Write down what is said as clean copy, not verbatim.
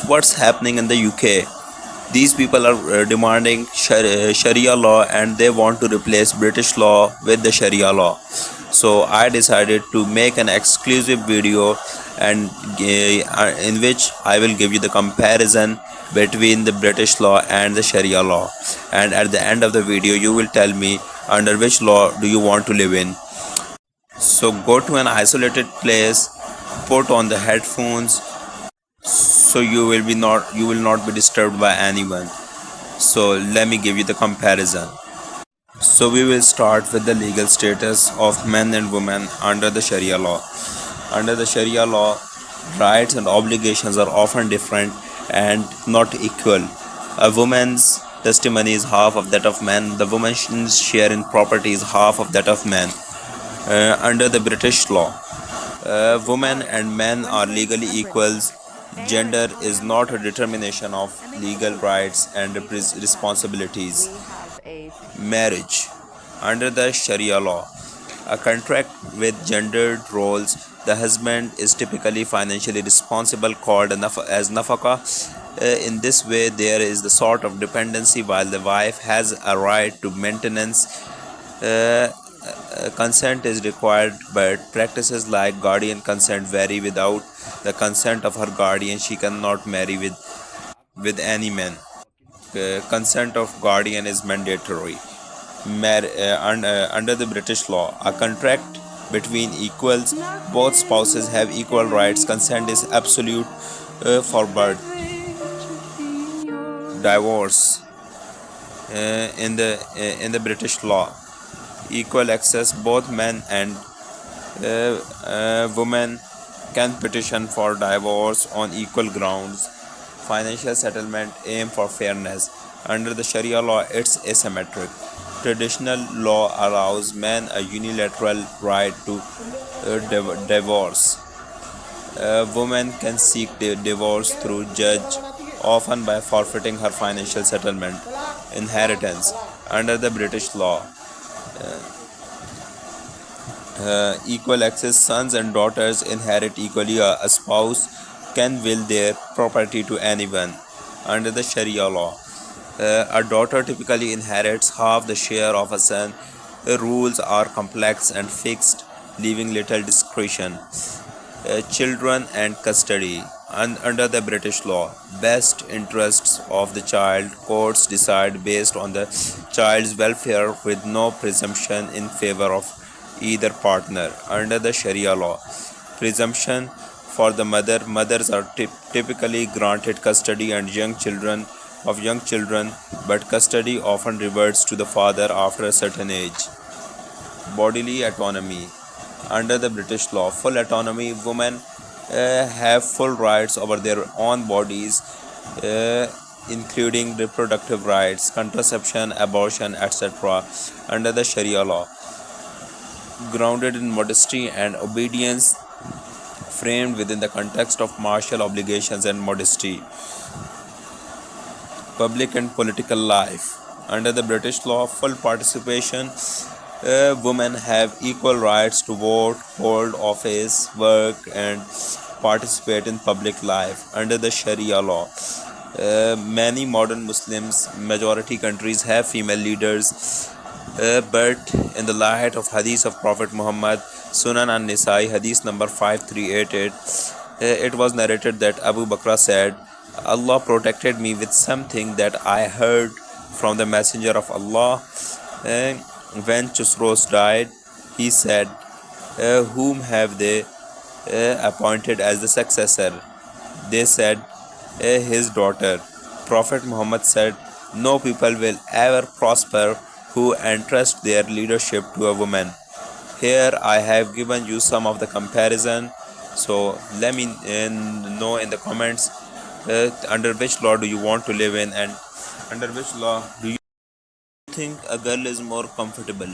what's happening in the UK. These people are demanding Sharia law, and they want to replace British law with the Sharia law. So I decided to make an exclusive video, and in which I will give you the comparison between the British law and the Sharia law. And at the end of the video, you will tell me under which law do you want to live in. So go to an isolated place, put on the headphones, so you will not be disturbed by anyone. So let me give you the comparison. So we will start with the legal status of men and women under the Sharia law. Under the Sharia law, rights and obligations are often different and not equal. A woman's testimony is half of that of men. The woman's share in property is half of that of men. Under the British law, women and men are legally equals. Gender is not a determination of legal rights and responsibilities. Marriage. Under the Sharia law, a contract with gendered roles, the husband is typically financially responsible, called as nafaka. In this way, there is the sort of dependency, while the wife has a right to maintenance. Consent is required, but practices like guardian consent vary. Without the consent of her guardian, she cannot marry with any man. Consent of guardian is mandatory. Under the British law, a contract between equals, both spouses have equal rights. Consent is absolute for birth. Divorce. In the British law, equal access. Both men and women can petition for divorce on equal grounds. Financial settlement aim for fairness. Under the Sharia law, it's asymmetric. Traditional law allows men a unilateral right to divorce. A woman can seek divorce through judge, often by forfeiting her financial settlement. Inheritance. Under the British law, equal access. Sons and daughters inherit equally. A spouse can will their property to anyone. Under the Sharia law, a daughter typically inherits half the share of a son. The rules are complex and fixed, leaving little discretion. Children and custody. Under the British law, best interests of the child, courts decide based on the child's welfare with no presumption in favor of either partner. Under the Sharia law, presumption for the mothers are typically granted custody and young children, but custody often reverts to the father after a certain age. Bodily autonomy. Under the British law, full autonomy. Women have full rights over their own bodies, including reproductive rights, contraception, abortion, etc. Under the Sharia law, grounded in modesty and obedience, framed within the context of martial obligations and modesty. Public and political life. Under the British law, full participation. Women have equal rights to vote, hold office, work, and participate in public life. Under the Sharia law, many modern Muslims majority countries have female leaders, but in the light of hadith of Prophet Muhammad, Sunan an-Nisa'i, hadith number 5388, it was narrated that Abu Bakr said, Allah protected me with something that I heard from the Messenger of Allah. When Chusros died, he said, whom have they appointed as the successor? They said, his daughter. Prophet Muhammad said, no people will ever prosper who entrust their leadership to a woman. Here I have given you some of the comparison. So let me know in the comments under which law do you want to live in, and under which law do you think a girl is more comfortable.